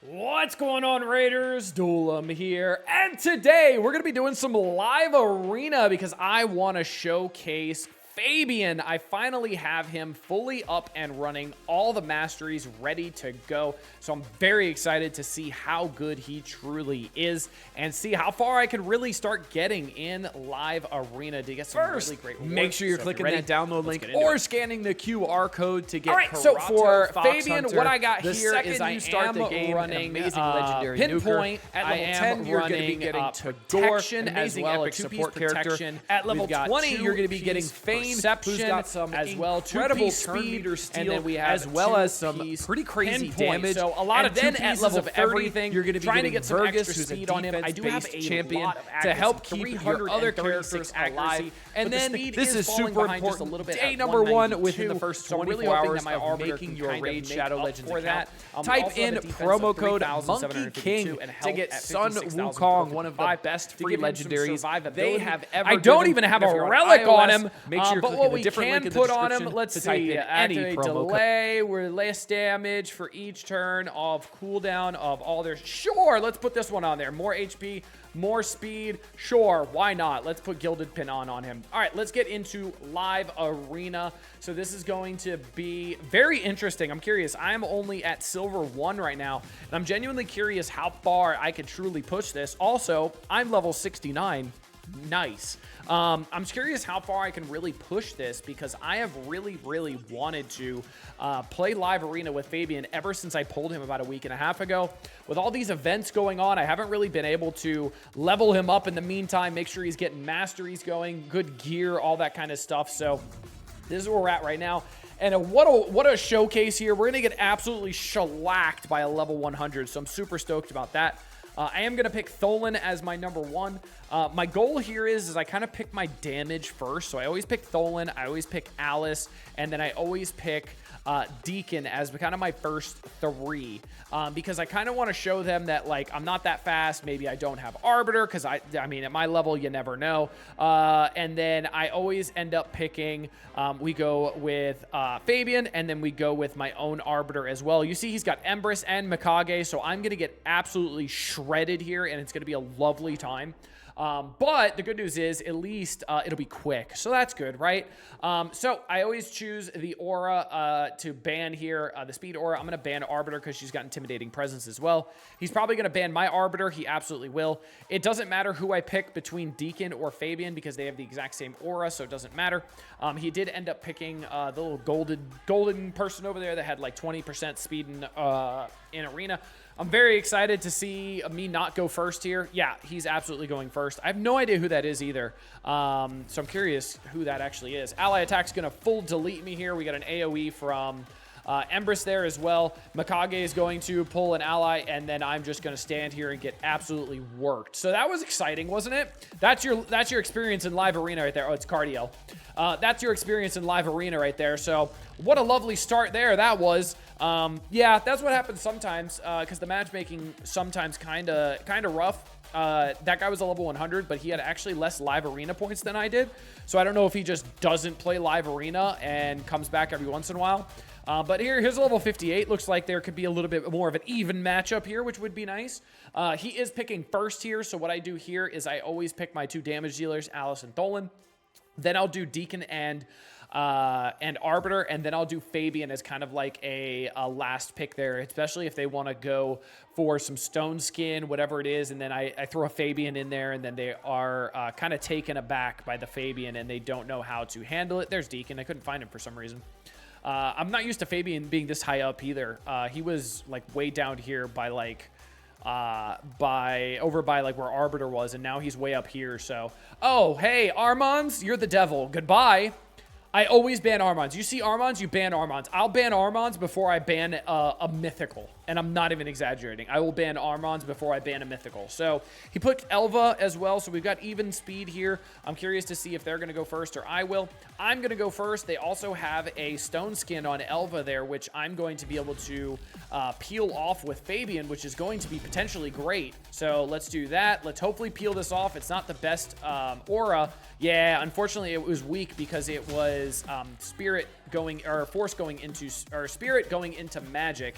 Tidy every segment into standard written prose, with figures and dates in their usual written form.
What's going on, Raiders? Duelam here, and today we're going to be doing some live arena because I want to showcase FABIAN. I finally have him fully up and running, all the masteries ready to go. So I'm very excited to see how good he truly is and see how far I can really start getting in live arena to get some really great rewards. Make sure you're clicking that download link or scanning the QR code to get. All right, so for FABIAN, what I got the here is I start the am game, running amazing legendary pinpoint. At level 10, you're going to be running getting protection as amazing well, epic a two-piece support character. protection. At level 20, you're going to be getting Fame, Perception, who's got some as well, incredible two-piece turn speed, meter steal, and then we have as well as some two-piece pretty crazy pinpoint. damage. So a lot and of then two at pieces level of 30, everything. you're going to be trying getting to get some Virgus, extra who's a speed on him. I do have a champion lot of to accuracy, help keep your other 336 characters accuracy, alive. and But then the speed this is falling super behind just important. a little bit Day at number 1 192, within the first so I'm 24 really hoping hours that my of arbiter making can your kind of Raid make Shadow up Legends for account. that. Type in promo code Monkey King to get Sun Wukong, one of the best free legendaries they have ever. I don't given. even have If a you're on relic on iOS, him, Make sure you're but clicking what the we different link can in the put on description him, let's to type see, in any activate promo code. delay, we're less damage for each turn of cooldown of all their. Sure, let's put this one on there. More HP, more speed. Sure, why not? Let's put Gilded Pin on him. All right, let's get into live arena. So this is going to be very interesting. I'm curious. I'm only at Silver 1 right now, and I'm genuinely curious how far I could truly push this. Also, I'm level 69. Nice. I'm curious how far I can really push this because I have really wanted to play live arena with FABIAN ever since I pulled him about a week and a half ago. With all these events going on, I haven't really been able to level him up in the meantime, make sure he's getting masteries going, good gear, all that kind of stuff. So this is where we're at right now. And what a showcase here. We're going to get absolutely shellacked by a level 100, so I'm super stoked about that. I am going to pick Tholen as my number 1. My goal here is I kind of pick my damage first. So I always pick Tholen, I always pick Alice, and then I always pick Deacon as kind of my first 3. Because I kind of want to show them that, like, I'm not that fast. Maybe I don't have Arbiter because, I mean, at my level, you never know. And then I always end up picking, we go with FABIAN, and then we go with my own Arbiter as well. You see he's got Empress and Mikage, so I'm going to get absolutely shredded here, and it's going to be a lovely time. But the good news is at least it'll be quick. So that's good, right? So I always choose the aura to ban here, the speed aura. I'm going to ban Arbiter because she's got intimidating presence as well. He's probably going to ban my Arbiter. He absolutely will. It doesn't matter who I pick between Deacon or FABIAN because they have the exact same aura, so it doesn't matter. He did end up picking the little golden person over there that had like 20% speed in arena. I'm very excited to see me not go first here. Yeah, he's absolutely going first. I have no idea who that is either. So I'm curious who that actually is. Ally attack's going to full delete me here. We got an AoE from Empress there as well. Mikage is going to pull an ally, and then I'm just going to stand here and get absolutely worked. So that was exciting, wasn't it? That's your experience in live arena right there. Oh, it's Cardiel. That's your experience in live arena right there. So what a lovely start there that was. Yeah, that's what happens sometimes because the matchmaking sometimes kind of rough. That guy was a level 100, but he had actually less live arena points than I did. So I don't know if he just doesn't play live arena and comes back every once in a while. But here's a level 58. Looks like there could be a little bit more of an even matchup here, which would be nice. He is picking first here. So what I do here is I always pick my 2 damage dealers, Alice and Tholen. Then I'll do Deacon and Arbiter, and then I'll do FABIAN as kind of like a last pick there, especially if they want to go for some stone skin, whatever it is, and then I throw a FABIAN in there, and then they are kind of taken aback by the FABIAN, and they don't know how to handle it. There's Deacon. I couldn't find him for some reason. I'm not used to FABIAN being this high up either. He was like way down here by like over by like where Arbiter was, and now he's way up here. So, oh, hey, Armans, you're the devil. Goodbye. I always ban Armans. You see Armans, you ban Armans. I'll ban Armans before I ban a mythical. And I'm not even exaggerating. I will ban Armans before I ban a mythical. So he put Elva as well. So we've got even speed here. I'm curious to see if they're going to go first or I will. I'm going to go first. They also have a stone skin on Elva there, which I'm going to be able to peel off with FABIAN, which is going to be potentially great. So let's do that. Let's hopefully peel this off. It's not the best aura. Yeah, unfortunately, it was weak because it was spirit going, or Force going into, or Spirit going into Magic,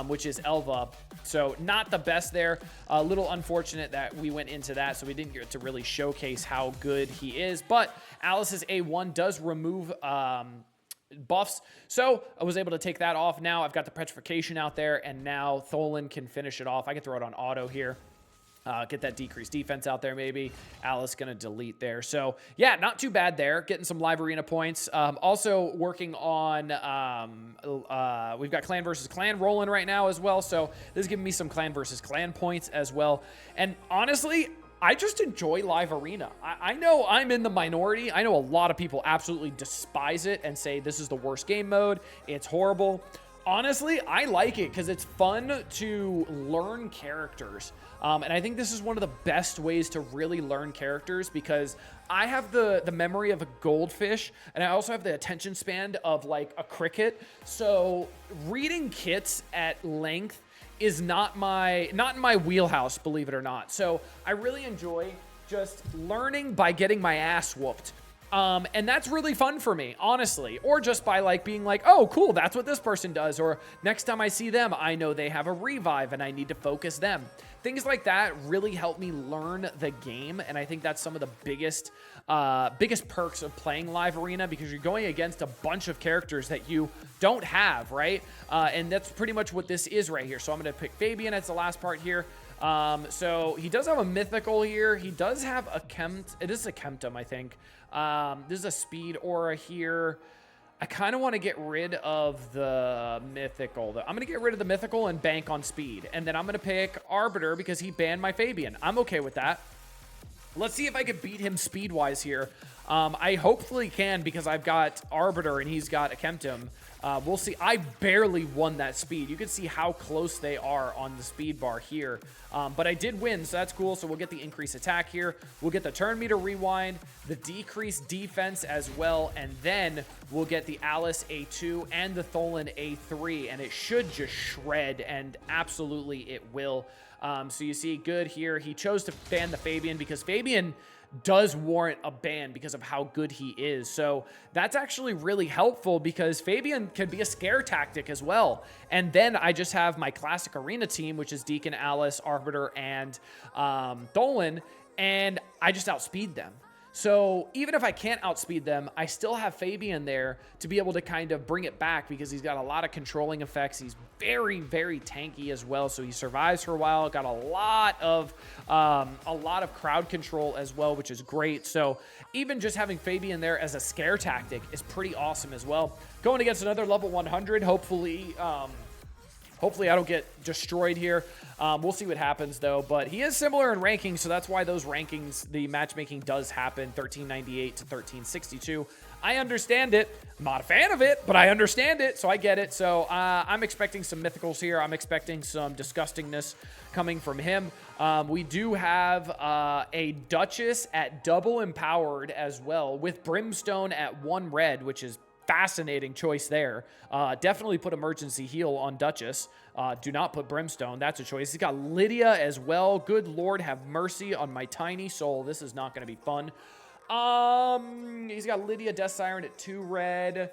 which is Elva. So not the best there. A little unfortunate that we went into that, so we didn't get to really showcase how good he is. But Alice's A1 does remove buffs, so I was able to take that off. Now I've got the Petrification out there, and now Tholen can finish it off. I can throw it on auto here. Get that decreased defense out there maybe. Alice going to delete there. So, yeah, not too bad there. Getting some live arena points. Also working on, we've got clan versus clan rolling right now as well. So, this is giving me some clan versus clan points as well. And honestly, I just enjoy live arena. I know I'm in the minority. I know a lot of people absolutely despise it and say this is the worst game mode. It's horrible. Honestly, I like it because it's fun to learn characters. And I think this is one of the best ways to really learn characters because I have the memory of a goldfish and I also have the attention span of like a cricket. So reading kits at length is not in my wheelhouse, believe it or not. So I really enjoy just learning by getting my ass whooped. And that's really fun for me, honestly. Or just by like being like, oh, cool, that's what this person does. Or next time I see them, I know they have a revive and I need to focus them. Things like that really help me learn the game. And I think that's some of the biggest perks of playing live arena because you're going against a bunch of characters that you don't have, right? And that's pretty much what this is right here. So I'm going to pick Fabian as the last part here. So he does have a mythical here. He does have a it is a Kemptum, I think. This is a speed aura here. I kind of want to get rid of the mythical. I'm going to get rid of the mythical and bank on speed. And then I'm going to pick Arbiter because he banned my Fabian. I'm okay with that. Let's see if I can beat him speed-wise here. I hopefully can because I've got Arbiter and he's got a Kemptum. We'll see. I barely won that speed. You can see how close they are on the speed bar here. But I did win, so that's cool. So we'll get the increased attack here. We'll get the turn meter rewind, the decreased defense as well, and then we'll get the Alice A2 and the Tholen A3, and it should just shred, and absolutely it will. So you see good here. He chose to ban the Fabian because Fabian does warrant a ban because of how good he is. So that's actually really helpful because Fabian can be a scare tactic as well. And then I just have my classic arena team, which is Deacon, Alice, Arbiter, and Tholen, and I just outspeed them. So even if I can't outspeed them, I still have Fabian there to be able to kind of bring it back because he's got a lot of controlling effects. He's very, very tanky as well. So he survives for a while, got a lot of crowd control as well, which is great. So even just having Fabian there as a scare tactic is pretty awesome as well. Going against another level 100, hopefully I don't get destroyed here. We'll see what happens, though. But he is similar in ranking, so that's why those rankings, the matchmaking does happen, 1398 to 1362. I understand it. I'm not a fan of it, but I understand it, so I get it. So I'm expecting some mythicals here. I'm expecting some disgustingness coming from him. We do have a Duchess at double empowered as well, with Brimstone at 1 red, which is fascinating choice there. Definitely put emergency heal on Duchess. Do not put Brimstone. That's a choice. He's got Lydia as well. Good Lord, have mercy on my tiny soul. This is not going to be fun. He's got Lydia Death Siren at 2 red.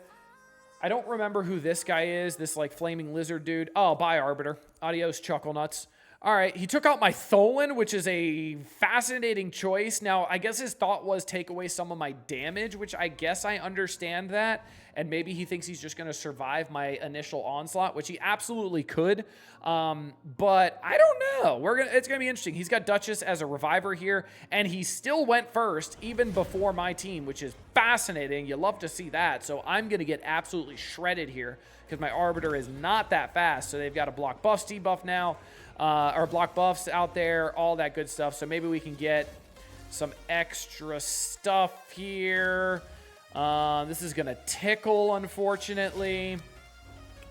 I don't remember who this guy is. This like flaming lizard dude. Oh, bye Arbiter. Adios, Chuckle Nuts. All right, he took out my Tholen, which is a fascinating choice. Now, I guess his thought was take away some of my damage, which I guess I understand that. And maybe he thinks he's just going to survive my initial onslaught, which he absolutely could. But I don't know. It's going to be interesting. He's got Duchess as a reviver here, and he still went first, even before my team, which is fascinating. You love to see that. So I'm going to get absolutely shredded here because my Arbiter is not that fast. So they've got to block buffs, debuff now. Or block buffs out there, all that good stuff. So maybe we can get some extra stuff here. This is going to tickle, unfortunately.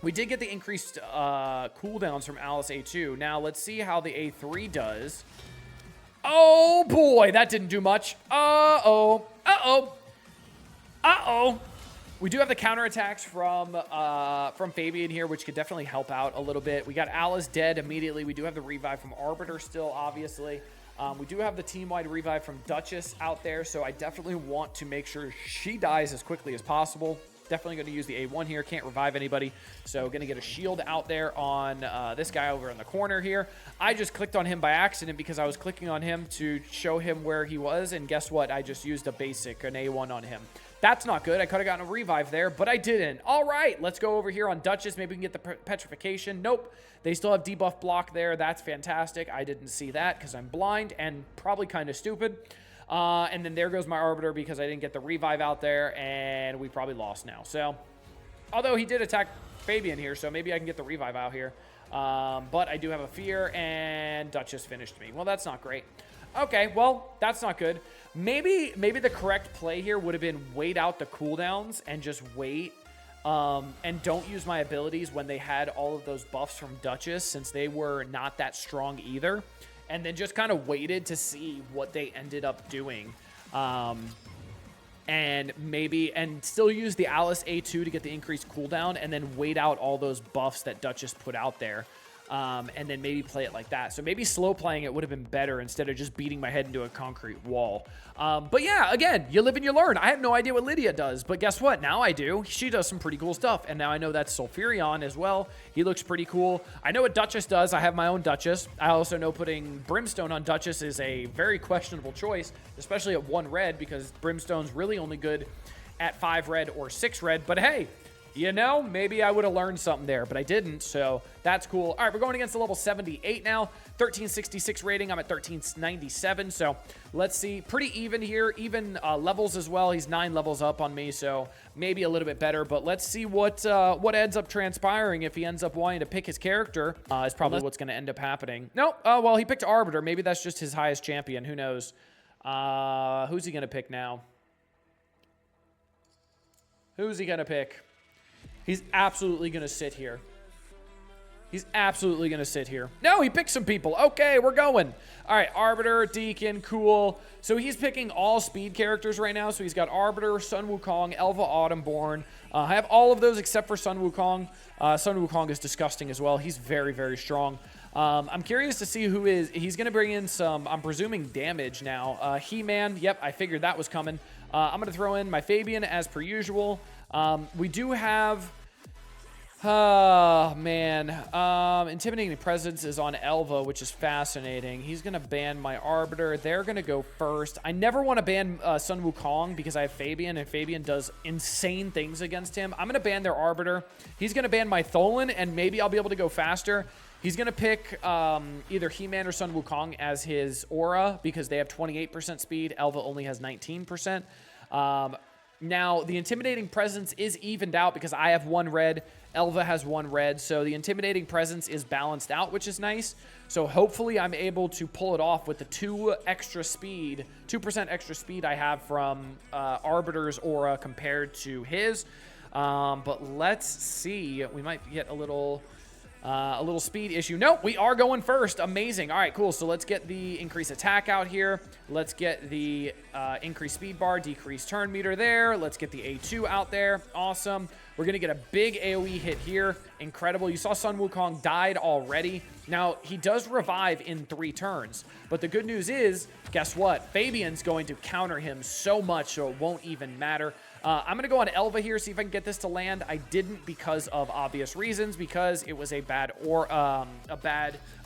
We did get the increased cooldowns from Alice A2. Now, let's see how the A3 does. Oh, boy, that didn't do much. Uh-oh. Uh-oh. Uh-oh. We do have the counterattacks from Fabian here, which could definitely help out a little bit. We got Alice dead immediately. We do have the revive from Arbiter still, obviously. We do have the team-wide revive from Duchess out there, so I definitely want to make sure she dies as quickly as possible. Definitely going to use the A1 here. Can't revive anybody. So going to get a shield out there on this guy over in the corner here. I just clicked on him by accident because I was clicking on him to show him where he was. And guess what? I just used an A1 on him. That's not good. I could have gotten a revive there, but I didn't. All right, let's go over here on Duchess. Maybe we can get the petrification. Nope. They still have debuff block there. That's fantastic. I didn't see that because I'm blind and probably kind of stupid. And then there goes my Arbiter because I didn't get the revive out there, and we probably lost now. So, although he did attack Fabian here, so maybe I can get the revive out here. But I do have a fear, and Duchess finished me. Well, that's not great. Okay, well, that's not good. Maybe the correct play here would have been wait out the cooldowns and just wait. And don't use my abilities when they had all of those buffs from Duchess, since they were not that strong either. And then just kind of waited to see what they ended up doing. And still use the Alice A2 to get the increased cooldown, and then wait out all those buffs that Duchess put out there. And then maybe play it like that. So maybe slow playing it would have been better instead of just beating my head into a concrete wall. But yeah, again, you live and you learn. I have no idea what Lydia does, but guess what? Now I do. She does some pretty cool stuff. And now I know that's Sulfurion as well. He looks pretty cool. I know what Duchess does. I have my own Duchess. I also know putting Brimstone on Duchess is a very questionable choice, especially at 1 red, because Brimstone's really only good at 5 red or 6 red. But hey, you know, maybe I would have learned something there, but I didn't, so that's cool. All right, we're going against the level 78 now. 1366 rating. I'm at 1397, so let's see. Pretty even here. Even levels as well. He's 9 levels up on me, so maybe a little bit better, but let's see what ends up transpiring. If he ends up wanting to pick his character, is probably what's going to end up happening. Nope. Well, he picked Arbiter. Maybe that's just his highest champion. Who knows? Who's he going to pick now? Who's he going to pick? He's absolutely going to sit here. He's absolutely going to sit here. No, he picked some people. Okay, we're going. All right, Arbiter, Deacon, cool. So he's picking all speed characters right now. So he's got Arbiter, Sun Wukong, Elva Autumnborn. I have all of those except for Sun Wukong. Sun Wukong is disgusting as well. He's very, very strong. I'm curious to see who is. He's going to bring in some, I'm presuming, damage now. He-Man, yep, I figured that was coming. I'm going to throw in my Fabian as per usual. We do have, Intimidating Presence is on Elva, which is fascinating. He's going to ban my Arbiter. They're going to go first. I never want to ban Sun Wukong because I have Fabian, and Fabian does insane things against him. I'm going to ban their Arbiter. He's going to ban my Tholen, and maybe I'll be able to go faster. He's going to pick either He-Man or Sun Wukong as his aura because they have 28% speed. Elva only has 19%. Now, the Intimidating Presence is evened out because I have 1 red, Elva has 1 red, so the Intimidating Presence is balanced out, which is nice. So hopefully I'm able to pull it off with the 2% extra speed I have from Arbiter's aura compared to his. But let's see. We might get a little speed issue. Nope, we are going first. Amazing. All right, cool. So let's get the increased attack out here. Let's get the increased speed bar, decreased turn meter there. Let's get the A2 out there. Awesome. We're going to get a big AoE hit here. Incredible. You saw Sun Wukong died already. Now, he does revive in 3 turns. But the good news is, guess what? Fabian's going to counter him so much, so it won't even matter. I'm going to go on Elva here, see if I can get this to land. I didn't because of obvious reasons, because it was a bad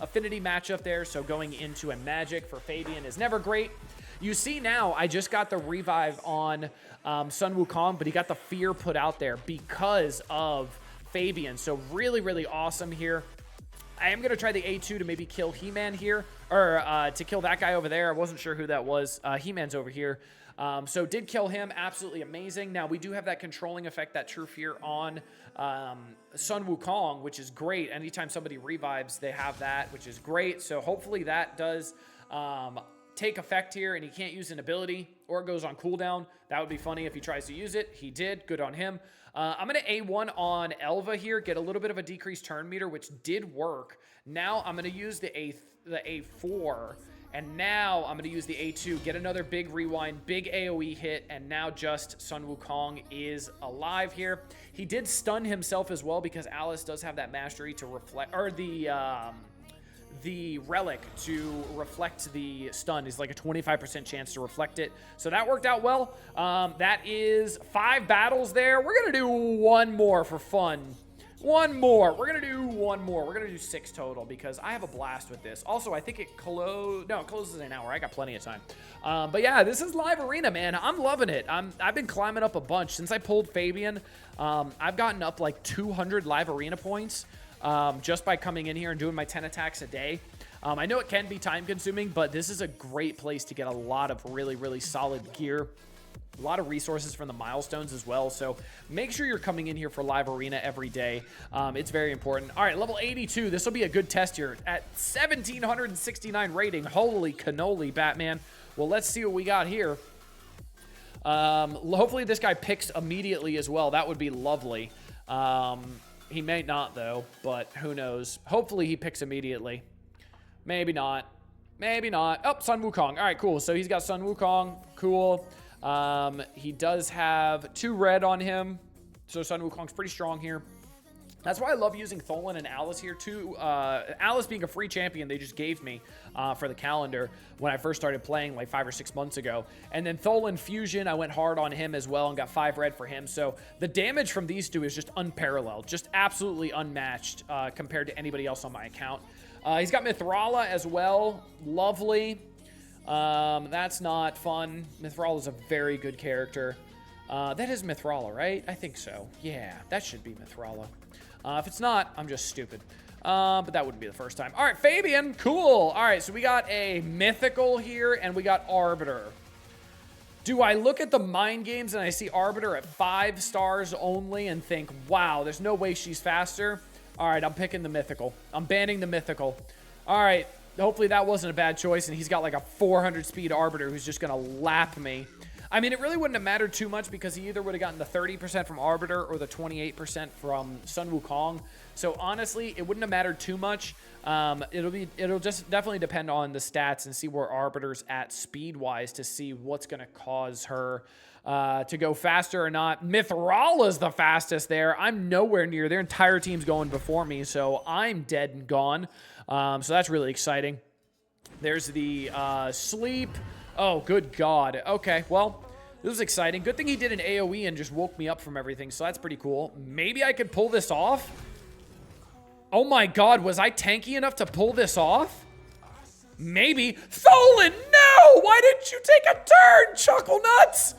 affinity matchup there. So going into a magic for Fabian is never great. You see now, I just got the revive on Sun Wukong, but he got the fear put out there because of Fabian. So really, really awesome here. I am going to try the A2 to maybe kill He-Man here, or to kill that guy over there. I wasn't sure who that was. He-Man's over here. So did kill him. Absolutely amazing. Now, we do have that controlling effect, that True Fear on Sun Wukong, which is great. Anytime somebody revives, they have that, which is great. So hopefully that does take effect here, and he can't use an ability, or it goes on cooldown. That would be funny if he tries to use it. He did. Good on him. I'm going to A1 on Elva here, get a little bit of a decreased turn meter, which did work. Now I'm going to use the A4, and now I'm going to use the A2, get another big rewind, big AoE hit, and now just Sun Wukong is alive here. He did stun himself as well because Alice does have that mastery to reflect, or the the relic to reflect the stun. Is like a 25% chance to reflect it. So that worked out well. That is 5 battles there. We're going to do one more for fun. One more. We're going to do one more. We're going to do 6 total because I have a blast with this. Also, I think it closes in an hour. I got plenty of time. But yeah, this is live arena, man. I'm loving it. I've been climbing up a bunch. Since I pulled Fabian, I've gotten up like 200 live arena points just by coming in here and doing my 10 attacks a day. I know it can be time consuming, but this is a great place to get a lot of really, really solid gear. A lot of resources from the milestones as well. So make sure you're coming in here for live arena every day. It's very important. All right, level 82. This will be a good test here at 1,769 rating. Holy cannoli, Batman. Well, let's see what we got here. Hopefully this guy picks immediately as well. That would be lovely. He may not though, but who knows? Hopefully he picks immediately. Maybe not. Maybe not. Oh, Sun Wukong. All right, cool. So he's got Sun Wukong. Cool. He does have 2 red on him. So Sun Wukong's pretty strong here. That's why I love using Tholen and Alice here too. Alice being a free champion they just gave me for the calendar when I first started playing like 5 or 6 months ago. And then Tholen Fusion, I went hard on him as well and got 5 red for him. So the damage from these 2 is just unparalleled, just absolutely unmatched compared to anybody else on my account. He's got Mithrala as well. Lovely. That's not fun. Mithrala is a very good character. That is Mithrala, right? I think so. Yeah, that should be Mithrala. If it's not, I'm just stupid. But that wouldn't be the first time. All right, Fabian, cool. All right, so we got a mythical here, and we got Arbiter. Do I look at the mind games and I see Arbiter at 5 stars only and think, wow, there's no way she's faster? All right, I'm picking the mythical. I'm banning the mythical. All right, hopefully that wasn't a bad choice, and he's got like a 400 speed Arbiter who's just going to lap me. I mean, it really wouldn't have mattered too much because he either would have gotten the 30% from Arbiter or the 28% from Sun Wukong. So honestly, it wouldn't have mattered too much. It'll just definitely depend on the stats and see where Arbiter's at speed-wise to see what's going to cause her to go faster or not. Mithrala's the fastest there. I'm nowhere near. Their entire team's going before me, so I'm dead and gone. So that's really exciting. There's the sleep. Oh, good God. Okay, well, this was exciting. Good thing he did an AoE and just woke me up from everything, so that's pretty cool. Maybe I could pull this off? Oh my God, was I tanky enough to pull this off? Maybe. Tholen, no! Why didn't you take a turn, Chuckle Nuts?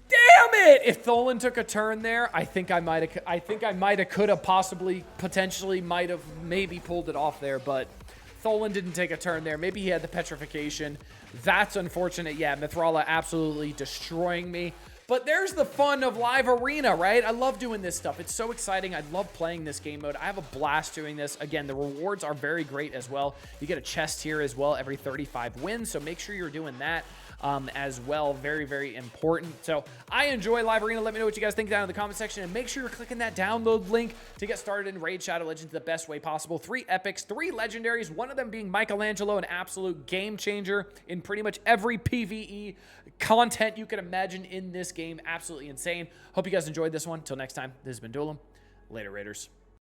Damn it! If Tholen took a turn there, I think I might have, could have, possibly, potentially, might have, maybe pulled it off there, but Tholen didn't take a turn there. Maybe he had the petrification. That's unfortunate. Yeah, Mithrala absolutely destroying me. But there's the fun of live arena, right? I love doing this stuff. It's so exciting. I love playing this game mode. I have a blast doing this. Again, the rewards are very great as well. You get a chest here as well every 35 wins, so make sure you're doing that as well. Very, very important. So I enjoy live arena. Let me know what you guys think down in the comment section, and make sure you're clicking that download link to get started in Raid Shadow Legends the best way possible. 3 epics, 3 legendaries, one of them being Michelangelo, an absolute game changer in pretty much every PvE content you can imagine in this game. Absolutely insane. Hope you guys enjoyed this one. Till next time, this has been Duelum. Later, Raiders.